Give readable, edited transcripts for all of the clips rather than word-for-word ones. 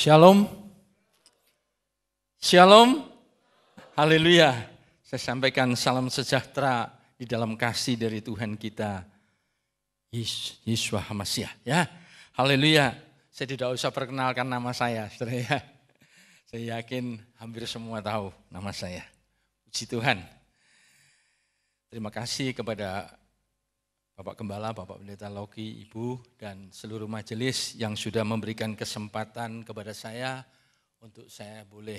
Shalom. Shalom. Haleluya. Saya sampaikan salam sejahtera di dalam kasih dari Tuhan kita, Yesus Hamasiah. Ya, haleluya. Saya tidak usah perkenalkan nama saya, saudara ya. Saya yakin hampir semua tahu nama saya. Puji Tuhan. Terima kasih kepada Bapak Gembala, Bapak Pendeta Loki, Ibu, dan seluruh majelis yang sudah memberikan kesempatan kepada saya untuk saya boleh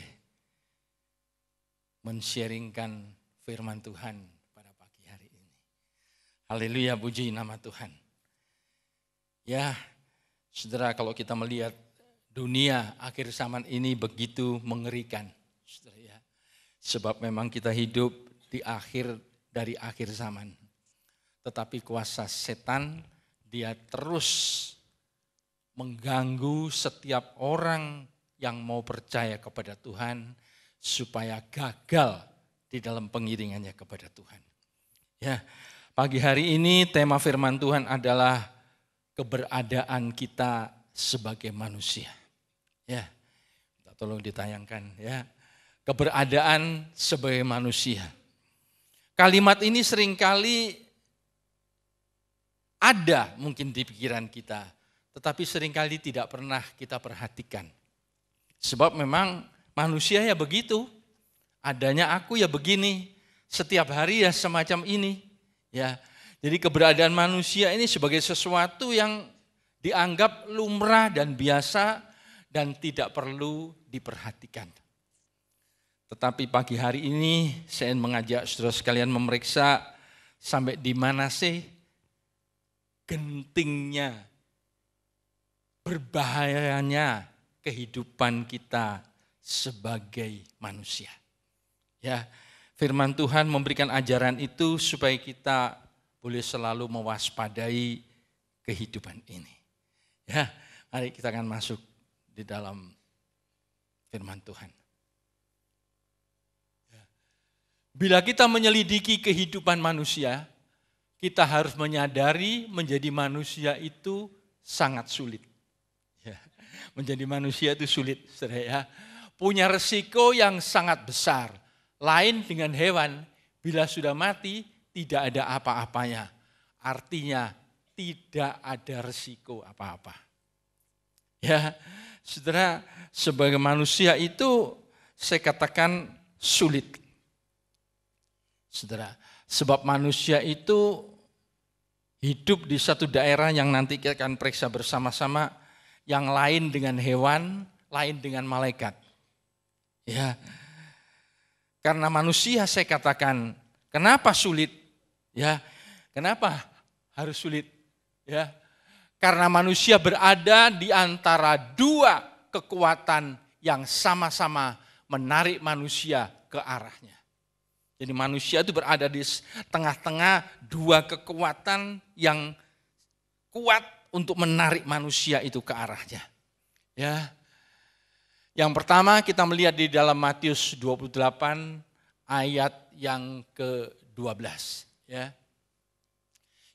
men-sharingkan firman Tuhan pada pagi hari ini. Haleluya, puji nama Tuhan. Ya, saudara, kalau kita melihat dunia akhir zaman ini begitu mengerikan, saudara ya. Sebab memang kita hidup di akhir dari akhir zaman. Tetapi kuasa setan dia terus mengganggu setiap orang yang mau percaya kepada Tuhan supaya gagal di dalam pengiringannya kepada Tuhan. Ya, pagi hari ini tema firman Tuhan adalah keberadaan kita sebagai manusia. Ya, tolong ditayangkan ya. Keberadaan sebagai manusia. Kalimat ini seringkali ada mungkin di pikiran kita, tetapi seringkali tidak pernah kita perhatikan. Sebab memang manusia ya begitu, adanya aku ya begini, setiap hari ya semacam ini. Ya, jadi keberadaan manusia ini sebagai sesuatu yang dianggap lumrah dan biasa dan tidak perlu diperhatikan. Tetapi pagi hari ini saya ingin mengajak saudara sekalian memeriksa sampai di mana sih gentingnya, berbahayanya kehidupan kita sebagai manusia. Ya, firman Tuhan memberikan ajaran itu supaya kita boleh selalu mewaspadai kehidupan ini. Ya, mari kita akan masuk di dalam firman Tuhan. Bila kita menyelidiki kehidupan manusia, kita harus menyadari menjadi manusia itu sangat sulit. Ya, menjadi manusia itu sulit, saudara ya. Punya resiko yang sangat besar. Lain dengan hewan, bila sudah mati tidak ada apa-apanya. Artinya tidak ada resiko apa-apa. Ya, saudara, sebagai manusia itu saya katakan sulit. Saudara, sebab manusia itu hidup di satu daerah yang nanti kita akan periksa bersama-sama, yang lain dengan hewan, lain dengan malaikat. Ya, karena manusia saya katakan, kenapa sulit? Ya, kenapa harus sulit? Ya, karena manusia berada di antara dua kekuatan yang sama-sama menarik manusia ke arahnya. Jadi manusia itu berada di tengah-tengah dua kekuatan yang kuat untuk menarik manusia itu ke arahnya. Ya. Yang pertama kita melihat di dalam Matius 28 ayat yang ke-12. Ya.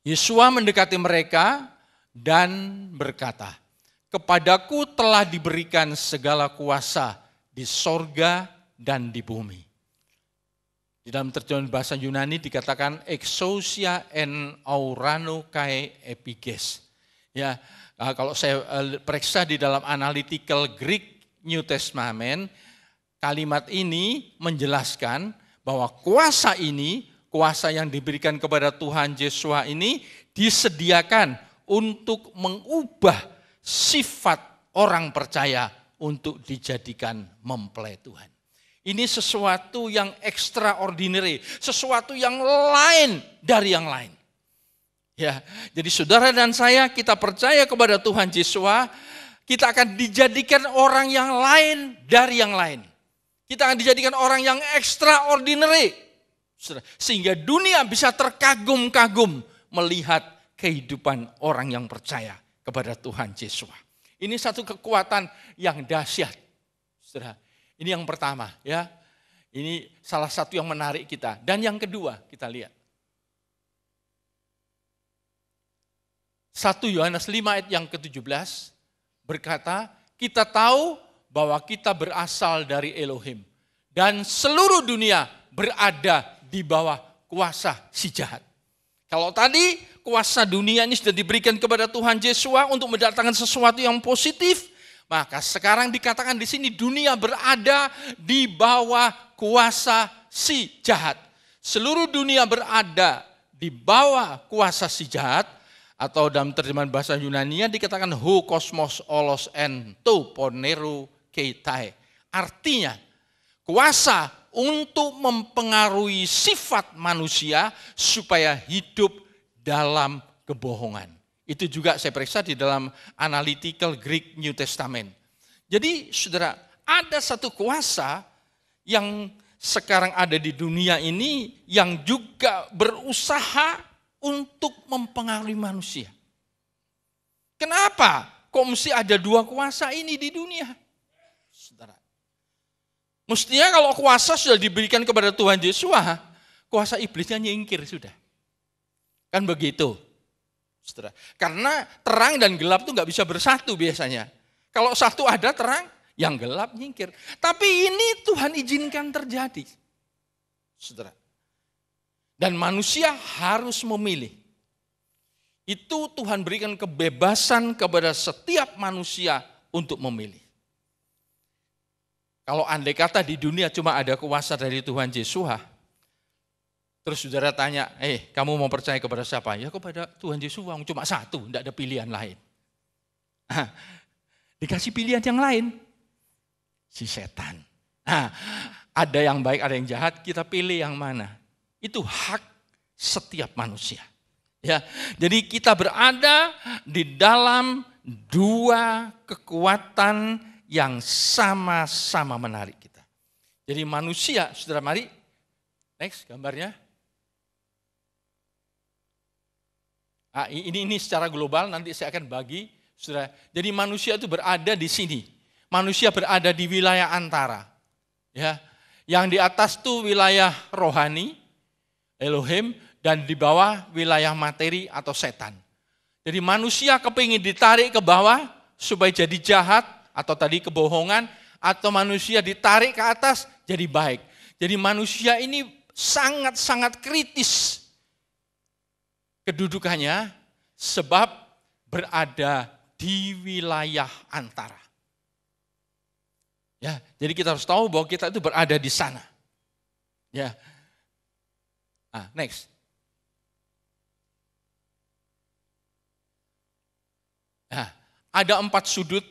Yesua mendekati mereka dan berkata, "Kepadaku telah diberikan segala kuasa di sorga dan di bumi." Di dalam terjemahan bahasa Yunani dikatakan exousia en aurano kai epiges. Ya, kalau saya periksa di dalam analytical Greek New Testament, kalimat ini menjelaskan bahwa kuasa ini, kuasa yang diberikan kepada Tuhan Yesus ini disediakan untuk mengubah sifat orang percaya untuk dijadikan mempelai Tuhan. Ini sesuatu yang extraordinary, sesuatu yang lain dari yang lain. Ya, jadi saudara dan saya kita percaya kepada Tuhan Yesus, kita akan dijadikan orang yang lain dari yang lain. Kita akan dijadikan orang yang extraordinary. Sehingga dunia bisa terkagum-kagum melihat kehidupan orang yang percaya kepada Tuhan Yesus. Ini satu kekuatan yang dahsyat. Saudara. Ini yang pertama ya. Ini salah satu yang menarik kita. Dan yang kedua kita lihat. 1 Yohanes 5 ayat yang ke-17 berkata, kita tahu bahwa kita berasal dari Elohim. Dan seluruh dunia berada di bawah kuasa si jahat. Kalau tadi kuasa dunia ini sudah diberikan kepada Tuhan Yesua untuk mendatangkan sesuatu yang positif, maka sekarang dikatakan di sini dunia berada di bawah kuasa si jahat. Seluruh dunia berada di bawah kuasa si jahat, atau dalam terjemahan bahasa Yunani dikatakan ho kosmos olos en to ponero keitai. Artinya kuasa untuk mempengaruhi sifat manusia supaya hidup dalam kebohongan. Itu juga saya periksa di dalam Analytical Greek New Testament. Jadi saudara, ada satu kuasa yang sekarang ada di dunia ini yang juga berusaha untuk mempengaruhi manusia. Kenapa? Kok mesti ada dua kuasa ini di dunia? Saudara, mestinya kalau kuasa sudah diberikan kepada Tuhan Yesua, kuasa iblisnya nyingkir sudah. Kan begitu. Saudara. Karena terang dan gelap itu nggak bisa bersatu biasanya. Kalau satu ada terang, yang gelap nyingkir. Tapi ini Tuhan izinkan terjadi. Saudara. Dan manusia harus memilih. Itu Tuhan berikan kebebasan kepada setiap manusia untuk memilih. Kalau andai kata di dunia cuma ada kuasa dari Tuhan Yesua, terus saudara tanya, kamu mau percaya kepada siapa? Ya kepada Tuhan Yesus, cuma satu, tidak ada pilihan lain. Dikasih pilihan yang lain, si setan. Ada yang baik, ada yang jahat, kita pilih yang mana. Itu hak setiap manusia. Ya, jadi kita berada di dalam dua kekuatan yang sama-sama menarik kita. Jadi manusia, saudara mari, next gambarnya. Ini secara global, nanti saya akan bagi, saudara. Jadi manusia itu berada di sini. Manusia berada di wilayah antara. Ya, yang di atas itu wilayah rohani, Elohim, dan di bawah wilayah materi atau setan. Jadi manusia kepingin ditarik ke bawah supaya jadi jahat atau tadi kebohongan, atau manusia ditarik ke atas jadi baik. Jadi manusia ini sangat-sangat kritis kedudukannya sebab berada di wilayah antara. Ya, jadi kita harus tahu bahwa kita itu berada di sana. Ya. Next. Ada 4 sudut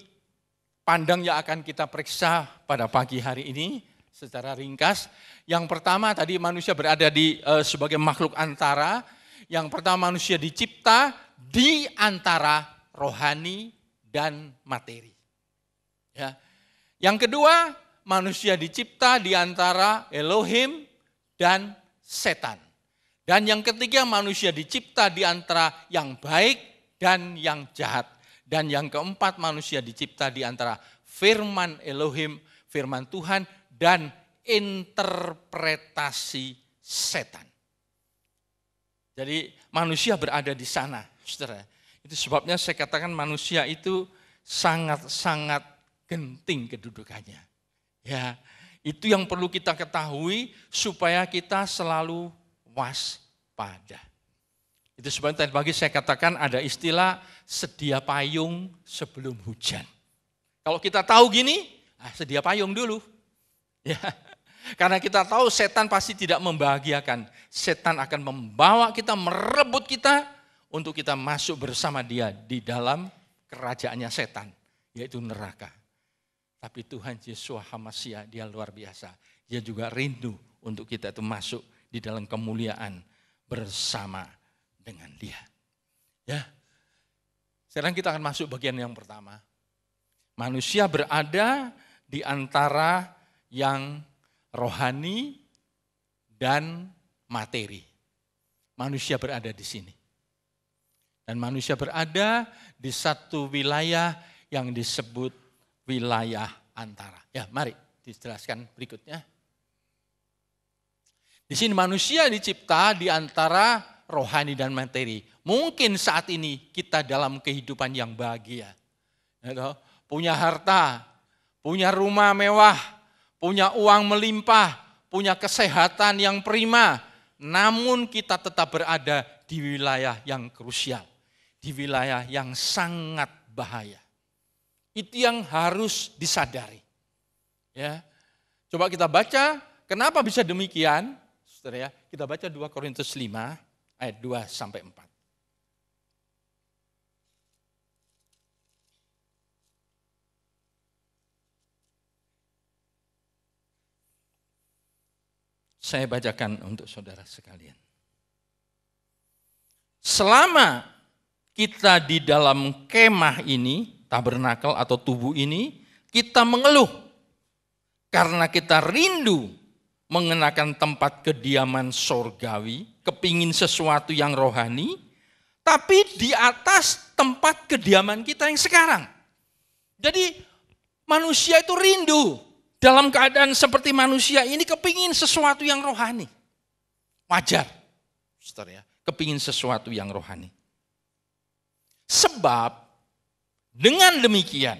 pandang yang akan kita periksa pada pagi hari ini secara ringkas. Yang pertama tadi manusia berada di sebagai makhluk antara. Yang pertama manusia dicipta di antara rohani dan materi. Ya. Yang kedua manusia dicipta di antara Elohim dan setan. Dan yang ketiga manusia dicipta di antara yang baik dan yang jahat. Dan yang keempat manusia dicipta di antara firman Elohim, firman Tuhan, dan interpretasi setan. Jadi manusia berada di sana, saudara. Itu sebabnya saya katakan manusia itu sangat-sangat genting kedudukannya. Ya, itu yang perlu kita ketahui supaya kita selalu waspada. Itu sebabnya tadi pagi saya katakan ada istilah sedia payung sebelum hujan. Kalau kita tahu gini, sedia payung dulu. Ya, karena kita tahu setan pasti tidak membahagiakan. Setan akan membawa kita, merebut kita untuk kita masuk bersama dia di dalam kerajaannya setan, yaitu neraka. Tapi Tuhan Yesus Hamasia, dia luar biasa. Dia juga rindu untuk kita itu masuk di dalam kemuliaan bersama dengan dia. Ya. Sekarang kita akan masuk bagian yang pertama. Manusia berada di antara yang rohani dan materi. Manusia berada di sini. Dan manusia berada di satu wilayah yang disebut wilayah antara. Ya, mari dijelaskan berikutnya. Di sini manusia dicipta di antara rohani dan materi. Mungkin saat ini kita dalam kehidupan yang bahagia. Punya harta, punya rumah mewah, punya uang melimpah, punya kesehatan yang prima, namun kita tetap berada di wilayah yang krusial, di wilayah yang sangat bahaya. Itu yang harus disadari. Ya. Coba kita baca, kenapa bisa demikian? Saudara ya, kita baca 2 Korintus 5 ayat 2 sampai 4. Saya bacakan untuk saudara sekalian. Selama kita di dalam kemah ini, tabernakel atau tubuh ini, kita mengeluh karena kita rindu mengenakan tempat kediaman sorgawi, kepingin sesuatu yang rohani, tapi di atas tempat kediaman kita yang sekarang. Jadi manusia itu rindu. Dalam keadaan seperti manusia ini kepingin sesuatu yang rohani. Wajar, saudara ya, kepingin sesuatu yang rohani. Sebab dengan demikian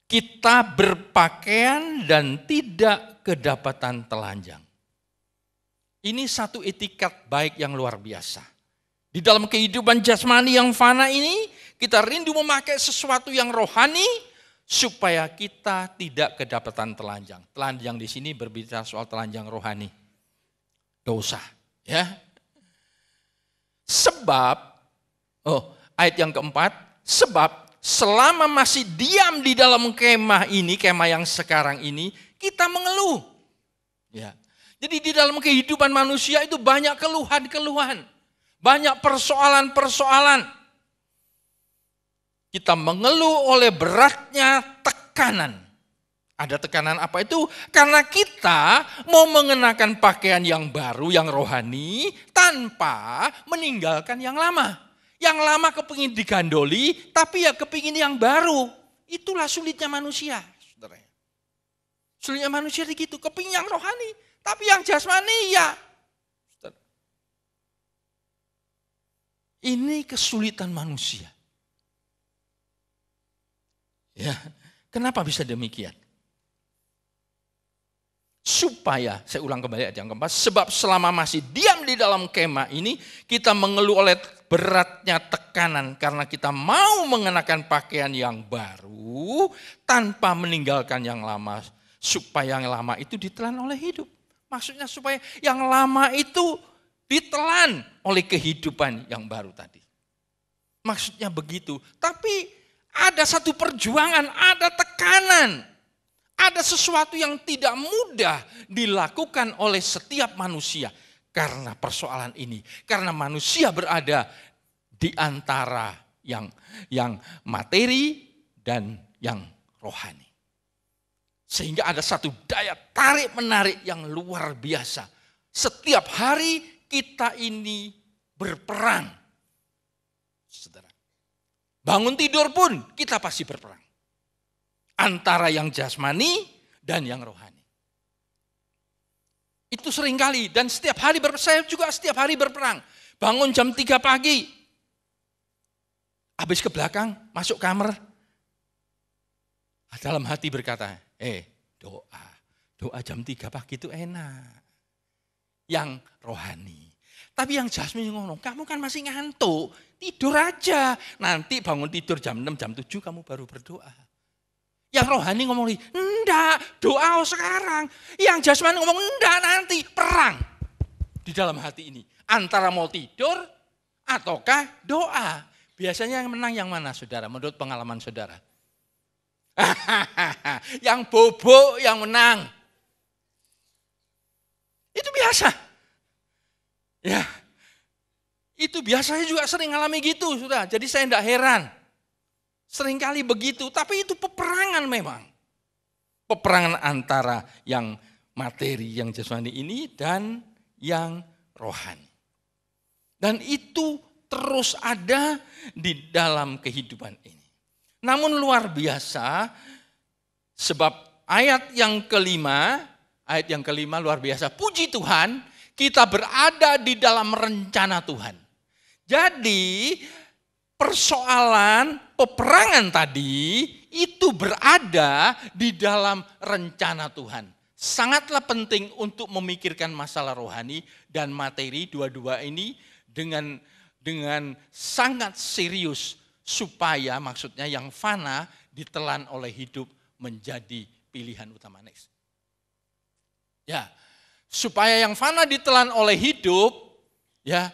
kita berpakaian dan tidak kedapatan telanjang. Ini satu etikat baik yang luar biasa. Di dalam kehidupan jasmani yang fana ini, kita rindu memakai sesuatu yang rohani, supaya kita tidak kedapatan telanjang. Telanjang di sini berbicara soal telanjang rohani. Dosa. Ya. Sebab, ayat yang keempat, sebab selama masih diam di dalam kemah ini, kemah yang sekarang ini, kita mengeluh. Ya. Jadi di dalam kehidupan manusia itu banyak keluhan-keluhan. Banyak persoalan-persoalan. Kita mengeluh oleh beratnya tekanan. Ada tekanan apa itu? Karena kita mau mengenakan pakaian yang baru, yang rohani, tanpa meninggalkan yang lama. Yang lama kepingin digandoli, tapi ya kepingin yang baru. Itulah sulitnya manusia. Saudara. Sulitnya manusia begitu, kepingin yang rohani, tapi yang jasmani ya. Saudara. Ini kesulitan manusia. Ya, kenapa bisa demikian? Supaya, saya ulang kembali ayat yang keempat, sebab selama masih diam di dalam kemah ini, kita mengeluh oleh beratnya tekanan karena kita mau mengenakan pakaian yang baru tanpa meninggalkan yang lama, supaya yang lama itu ditelan oleh hidup. Maksudnya supaya yang lama itu ditelan oleh kehidupan yang baru tadi. Maksudnya begitu, tapi ada satu perjuangan, ada tekanan, ada sesuatu yang tidak mudah dilakukan oleh setiap manusia karena persoalan ini. Karena manusia berada di antara yang materi dan yang rohani. Sehingga ada satu daya tarik-menarik yang luar biasa. Setiap hari kita ini berperang. Saudara. Bangun tidur pun kita pasti berperang. Antara yang jasmani dan yang rohani. Itu seringkali dan setiap hari saya juga setiap hari berperang. Bangun jam 3 pagi. Habis ke belakang, masuk kamar. Dalam hati berkata, doa jam 3 pagi itu enak. Yang rohani. Tapi yang jasmani ngomong, kamu kan masih ngantuk, tidur aja. Nanti bangun tidur jam 6, jam 7 kamu baru berdoa. Yang rohani ngomong, enggak, doa sekarang. Yang jasmani ngomong, enggak, nanti perang. Di dalam hati ini, antara mau tidur ataukah doa. Biasanya yang menang yang mana saudara, menurut pengalaman saudara? Yang bobo yang menang. Itu biasa. Ya, itu biasanya juga sering ngalami gitu, sudah. Jadi saya tidak heran. Seringkali begitu, tapi itu peperangan memang. Peperangan antara yang materi, yang jasmani ini dan yang rohani. Dan itu terus ada di dalam kehidupan ini. Namun luar biasa, sebab ayat yang kelima luar biasa. Puji Tuhan, kita berada di dalam rencana Tuhan. Jadi persoalan peperangan tadi itu berada di dalam rencana Tuhan. Sangatlah penting untuk memikirkan masalah rohani dan materi dua-dua ini dengan sangat serius supaya maksudnya yang fana ditelan oleh hidup menjadi pilihan utama. Next. Ya, supaya yang fana ditelan oleh hidup, ya,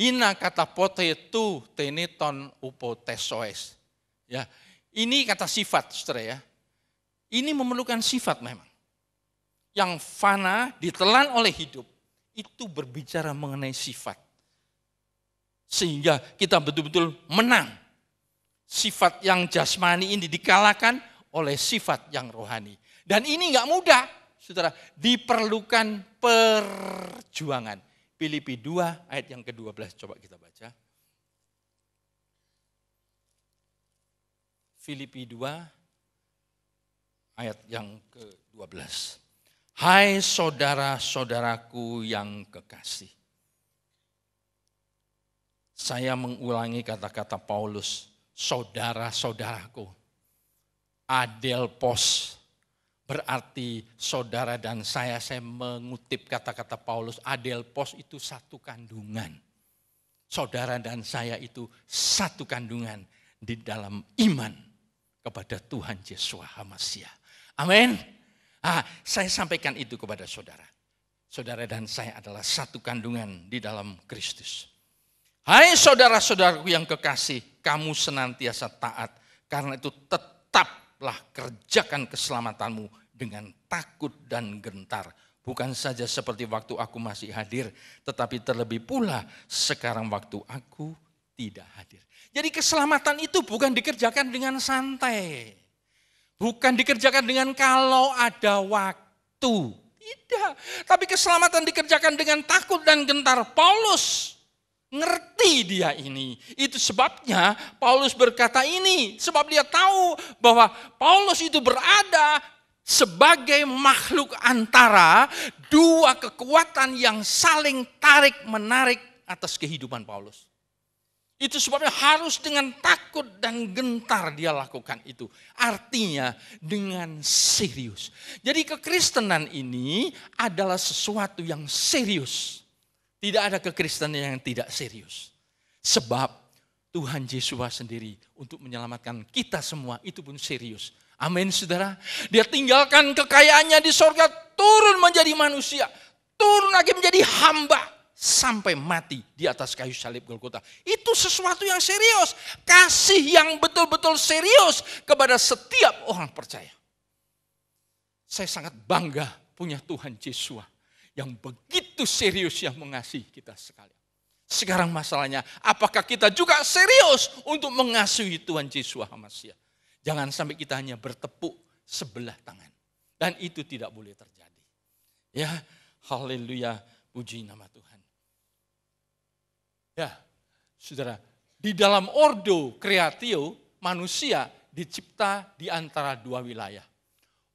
ina kata pote tu teneton upotesoes. Ya, ini kata sifat, saudara ya. Ini memerlukan sifat memang. Yang fana ditelan oleh hidup, itu berbicara mengenai sifat. Sehingga kita betul-betul menang. Sifat yang jasmani ini dikalahkan oleh sifat yang rohani. Dan ini enggak mudah, saudara. Diperlukan perjuangan. Filipi 2 ayat yang ke-12, coba kita baca. Filipi 2 ayat yang ke-12. Hai saudara-saudaraku yang kekasih. Saya mengulangi kata-kata Paulus, saudara-saudaraku. Adelpos berarti saudara dan saya mengutip kata-kata Paulus, adelpos itu satu kandungan. Saudara dan saya itu satu kandungan di dalam iman kepada Tuhan Yesus Hamasiah. Amin. Saya sampaikan itu kepada saudara. Saudara dan saya adalah satu kandungan di dalam Kristus. Hai saudara-saudaraku yang kekasih, kamu senantiasa taat. Karena itu tetaplah kerjakan keselamatanmu dengan takut dan gentar. Bukan saja seperti waktu aku masih hadir, tetapi terlebih pula sekarang waktu aku tidak hadir. Jadi keselamatan itu bukan dikerjakan dengan santai. Bukan dikerjakan dengan kalau ada waktu. Tidak. Tapi keselamatan dikerjakan dengan takut dan gentar. Paulus ngerti dia ini. Itu sebabnya Paulus berkata ini. Sebab dia tahu bahwa Paulus itu berada sebagai makhluk antara dua kekuatan yang saling tarik-menarik atas kehidupan Paulus. Itu sebabnya harus dengan takut dan gentar dia lakukan itu. Artinya dengan serius. Jadi kekristenan ini adalah sesuatu yang serius. Tidak ada kekristenan yang tidak serius. Sebab Tuhan Yesus sendiri untuk menyelamatkan kita semua itu pun serius. Amin saudara. Dia tinggalkan kekayaannya di sorga, turun menjadi manusia. Turun lagi menjadi hamba. Sampai mati di atas kayu salib Golgota. Itu sesuatu yang serius. Kasih yang betul-betul serius kepada setiap orang percaya. Saya sangat bangga punya Tuhan Yesus yang begitu serius yang mengasihi kita sekalian. Sekarang masalahnya, apakah kita juga serius untuk mengasihi Tuhan Yesus Hamasiah? Jangan sampai kita hanya bertepuk sebelah tangan. Dan itu tidak boleh terjadi. Ya, haleluya, puji nama Tuhan. Ya, saudara, di dalam ordo kreatio, manusia dicipta di antara dua wilayah.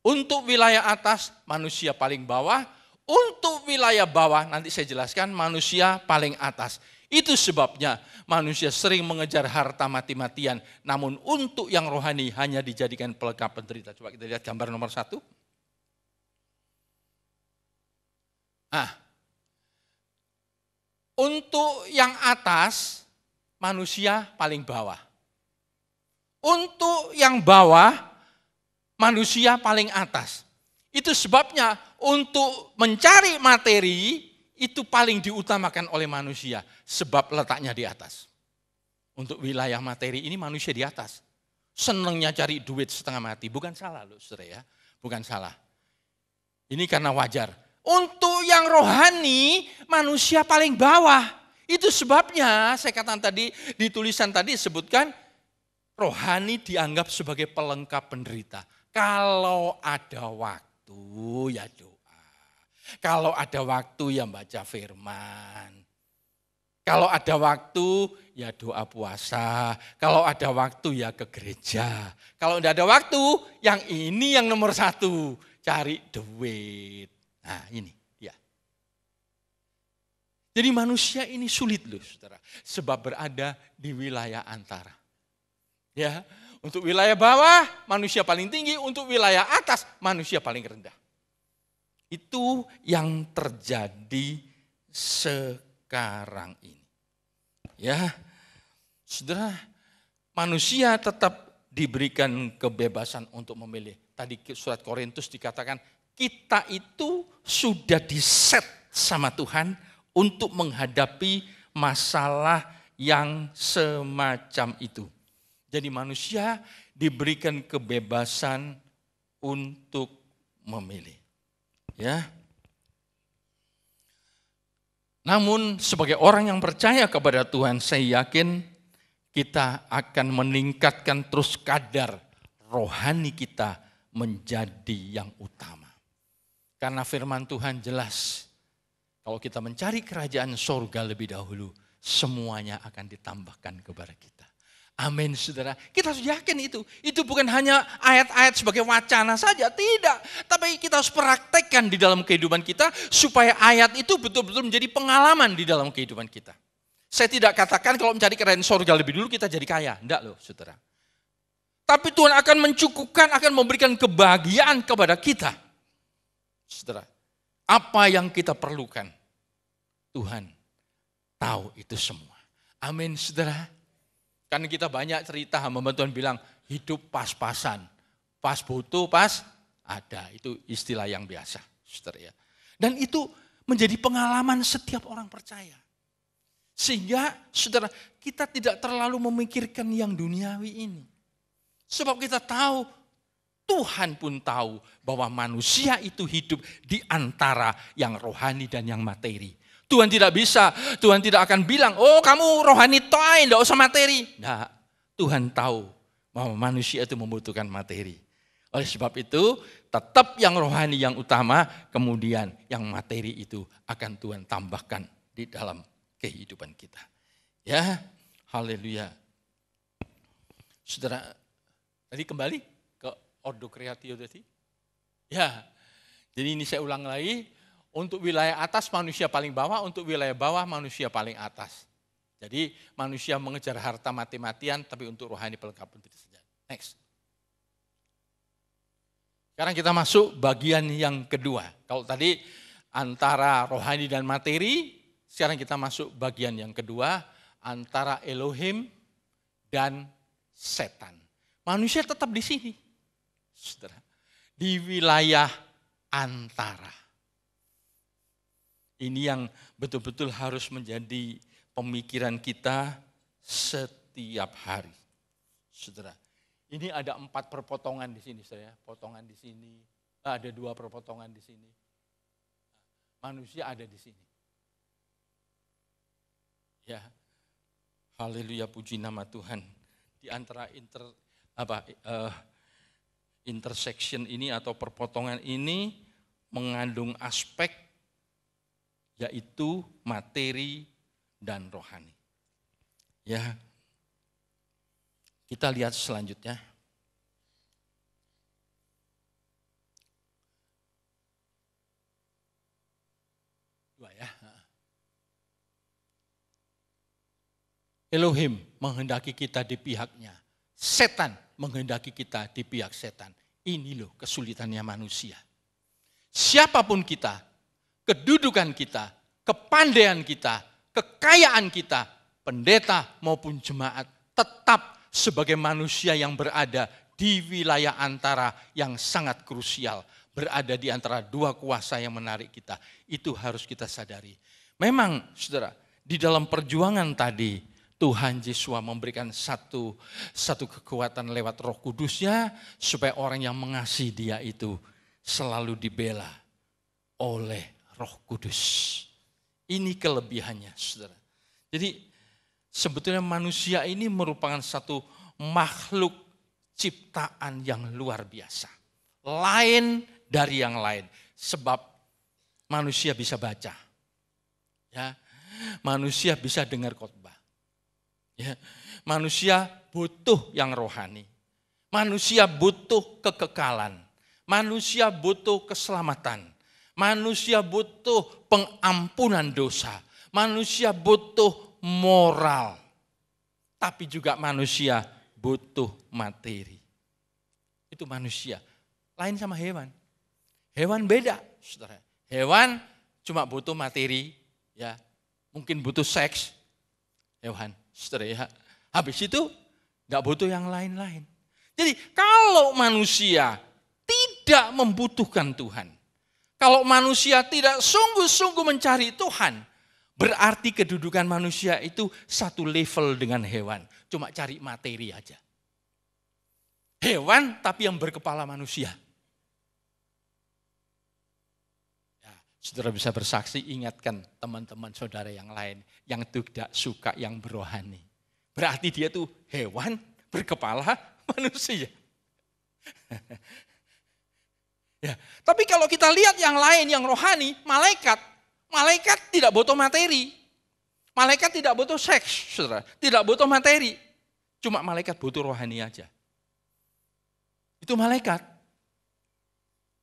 Untuk wilayah atas, manusia paling bawah. Untuk wilayah bawah, nanti saya jelaskan, manusia paling atas. Itu sebabnya manusia sering mengejar harta mati-matian. Namun untuk yang rohani hanya dijadikan pelengkap penderita. Coba kita lihat gambar nomor 1. Untuk yang atas, manusia paling bawah. Untuk yang bawah, manusia paling atas. Itu sebabnya untuk mencari materi, itu paling diutamakan oleh manusia. Sebab letaknya di atas. Untuk wilayah materi ini manusia di atas. Senangnya cari duit setengah mati. Bukan salah loh saudara ya. Bukan salah. Ini karena wajar. Untuk yang rohani, manusia paling bawah. Itu sebabnya, saya katakan tadi, di tulisan tadi disebutkan, rohani dianggap sebagai pelengkap penderita. Kalau ada waktu, ya doa. Kalau ada waktu, ya baca firman. Kalau ada waktu, ya doa puasa. Kalau ada waktu, ya ke gereja. Kalau tidak ada waktu, yang ini yang nomor 1, cari duit. Nah ini dia. Jadi manusia ini sulit loh saudara. Sebab berada di wilayah antara. Ya, Untuk wilayah bawah, manusia paling tinggi. Untuk wilayah atas, manusia paling rendah. Itu yang terjadi sekarang ini. Ya, saudara, manusia tetap diberikan kebebasan untuk memilih. Tadi surat Korintus dikatakan, kita itu sudah diset sama Tuhan untuk menghadapi masalah yang semacam itu. Jadi manusia diberikan kebebasan untuk memilih. Ya. Namun sebagai orang yang percaya kepada Tuhan, saya yakin kita akan meningkatkan terus kadar rohani kita menjadi yang utama. Karena firman Tuhan jelas, kalau kita mencari kerajaan surga lebih dahulu, semuanya akan ditambahkan kepada kita. Amin, saudara. Kita harus yakin itu. Itu bukan hanya ayat-ayat sebagai wacana saja, tidak. Tapi kita harus praktekkan di dalam kehidupan kita supaya ayat itu betul-betul menjadi pengalaman di dalam kehidupan kita. Saya tidak katakan kalau mencari kerajaan surga lebih dulu kita jadi kaya. Tidak loh, saudara. Tapi Tuhan akan mencukupkan, akan memberikan kebahagiaan kepada kita. Saudara, apa yang kita perlukan, Tuhan tahu itu semua. Amin, saudara. Kan kita banyak cerita, hamba Tuhan bilang hidup pas-pasan, pas butuh, pas ada. Itu istilah yang biasa, saudara ya. Dan itu menjadi pengalaman setiap orang percaya. Sehingga saudara, kita tidak terlalu memikirkan yang duniawi ini. Sebab kita tahu, Tuhan pun tahu bahwa manusia itu hidup di antara yang rohani dan yang materi. Tuhan tidak bisa, Tuhan tidak akan bilang, oh kamu rohani toh, tidak usah materi. Nah, Tuhan tahu bahwa manusia itu membutuhkan materi. Oleh sebab itu, tetap yang rohani yang utama, kemudian yang materi itu akan Tuhan tambahkan di dalam kehidupan kita. Ya, haleluya. Saudara, tadi kembali ke Ordo Creatio tadi. Ya, jadi ini saya ulang lagi. Untuk wilayah atas manusia paling bawah, untuk wilayah bawah manusia paling atas. Jadi manusia mengejar harta mati-matian, tapi untuk rohani pelengkap pun tidak saja. Next. Sekarang kita masuk bagian yang kedua. Kalau tadi antara rohani dan materi, sekarang kita masuk bagian yang kedua, antara Elohim dan setan. Manusia tetap di sini, saudara, di wilayah antara. Ini yang betul-betul harus menjadi pemikiran kita setiap hari. Saudara, ini ada 4 perpotongan di sini, saudara. Potongan di sini, ada 2 perpotongan di sini. Manusia ada di sini. Ya, haleluya, puji nama Tuhan. Di antara intersection ini atau perpotongan ini mengandung aspek yaitu materi dan rohani. Ya, kita lihat selanjutnya. Dua ya. Elohim menghendaki kita di pihaknya. Setan menghendaki kita di pihak setan. Ini loh kesulitannya manusia. Siapapun kita, kedudukan kita, kepandaian kita, kekayaan kita, pendeta maupun jemaat, tetap sebagai manusia yang berada di wilayah antara yang sangat krusial, berada di antara 2 kuasa yang menarik kita. Itu harus kita sadari. Memang saudara, di dalam perjuangan tadi, Tuhan Yesus memberikan satu kekuatan lewat Roh Kudusnya, supaya orang yang mengasihi Dia itu selalu dibela oleh Roh Kudus. Ini kelebihannya, saudara. Jadi sebetulnya manusia ini merupakan satu makhluk ciptaan yang luar biasa. Lain dari yang lain. Sebab manusia bisa baca. Ya, manusia bisa dengar khotbah. Ya, manusia butuh yang rohani. Manusia butuh kekekalan. Manusia butuh keselamatan. Manusia butuh pengampunan dosa. Manusia butuh moral. Tapi juga manusia butuh materi. Itu manusia. Lain sama hewan. Hewan beda, saudara. Hewan cuma butuh materi, ya, mungkin butuh seks. Hewan, saudara ya. Habis itu nggak butuh yang lain-lain. Jadi kalau manusia tidak membutuhkan Tuhan, kalau manusia tidak sungguh-sungguh mencari Tuhan, berarti kedudukan manusia itu satu level dengan hewan. Cuma cari materi aja. Hewan tapi yang berkepala manusia. Ya, saudara bisa bersaksi, ingatkan teman-teman saudara yang lain yang tidak suka yang berohani. Berarti dia tuh hewan berkepala manusia. Ya, tapi kalau kita lihat yang lain, yang rohani, malaikat tidak butuh materi. Malaikat tidak butuh seks, saudara. Tidak butuh materi. Cuma malaikat butuh rohani aja. Itu malaikat.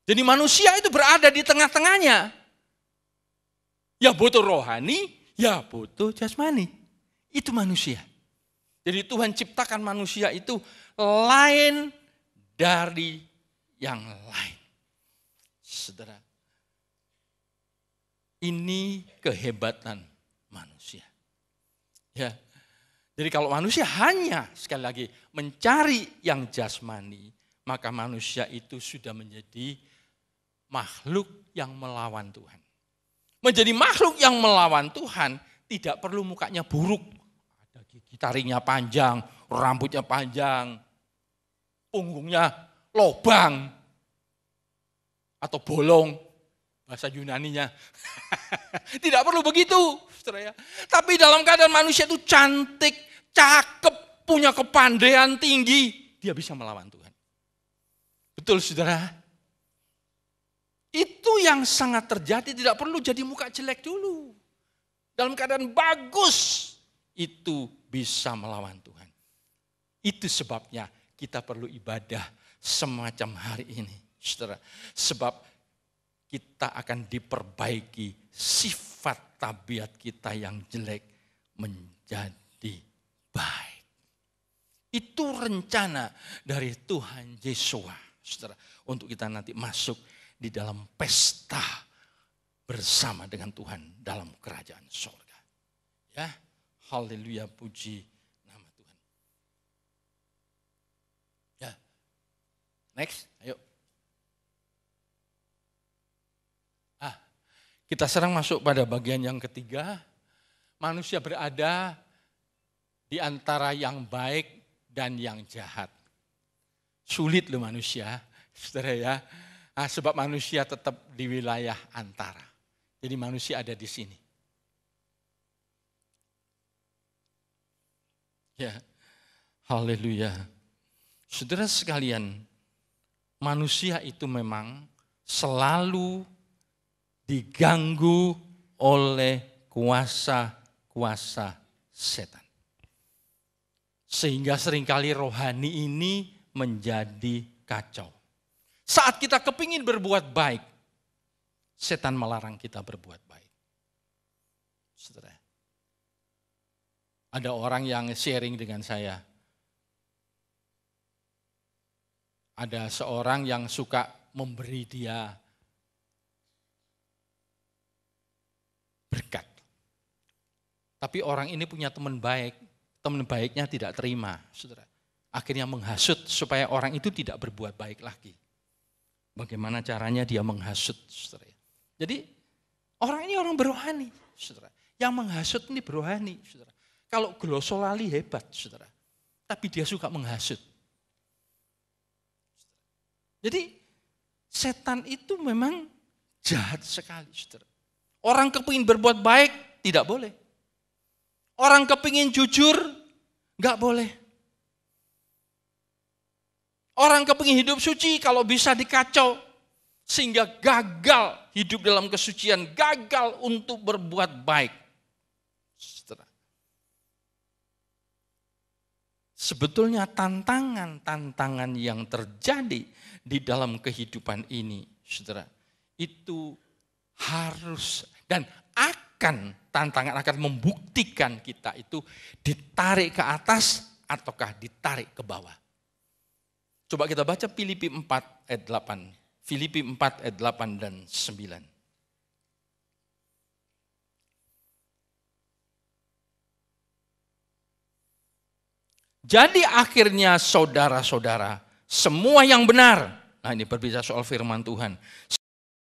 Jadi manusia itu berada di tengah-tengahnya. Ya butuh rohani, ya butuh jasmani. Itu manusia. Jadi Tuhan ciptakan manusia itu lain dari yang lain. Saudara, ini kehebatan manusia. Ya. Jadi kalau manusia hanya sekali lagi mencari yang jasmani, maka manusia itu sudah menjadi makhluk yang melawan Tuhan. Menjadi makhluk yang melawan Tuhan tidak perlu mukanya buruk. Ada gigi taringnya panjang, rambutnya panjang, punggungnya lobang atau bolong, bahasa Yunaninya. Tidak perlu begitu, saudara ya. Tapi dalam keadaan manusia itu cantik, cakep, punya kepandaian tinggi, dia bisa melawan Tuhan. Betul saudara? Itu yang sangat terjadi, tidak perlu jadi muka jelek dulu. Dalam keadaan bagus, itu bisa melawan Tuhan. Itu sebabnya kita perlu ibadah semacam hari ini, saudara. Sebab kita akan diperbaiki sifat tabiat kita yang jelek menjadi baik. Itu rencana dari Tuhan Yesus, saudara, untuk kita nanti masuk di dalam pesta bersama dengan Tuhan dalam kerajaan surga. Ya, haleluya, puji nama Tuhan. Ya, next, ayo. Kita sekarang masuk pada bagian yang ketiga. Manusia berada di antara yang baik dan yang jahat. Sulit loh manusia, saudara ya. Sebab manusia tetap di wilayah antara. Jadi manusia ada di sini. Ya, haleluya. Saudara sekalian, manusia itu memang selalu diganggu oleh kuasa-kuasa setan. Sehingga seringkali rohani ini menjadi kacau. Saat kita kepingin berbuat baik, setan melarang kita berbuat baik. Saudara, ada orang yang sharing dengan saya. Ada seorang yang suka memberi dia berkat. Tapi orang ini punya teman baiknya tidak terima, saudara. Akhirnya menghasut supaya orang itu tidak berbuat baik lagi. Bagaimana caranya dia menghasut, saudara. Jadi orang ini orang berohani, saudara. Yang menghasut ini berohani, saudara. Kalau glosolali hebat, saudara. Tapi dia suka menghasut. Jadi setan itu memang jahat sekali, saudara. Orang kepingin berbuat baik, tidak boleh. Orang kepingin jujur, enggak boleh. Orang kepingin hidup suci, kalau bisa dikacau. Sehingga gagal hidup dalam kesucian, gagal untuk berbuat baik. Sebetulnya tantangan-tantangan yang terjadi di dalam kehidupan ini, saudara, itu harus dan tantangan akan membuktikan kita itu ditarik ke atas ataukah ditarik ke bawah? Coba kita baca Filipi 4 ayat 8. Filipi 4 ayat 8 dan 9. Jadi akhirnya saudara-saudara, semua yang benar. Nah, ini berbicara soal firman Tuhan.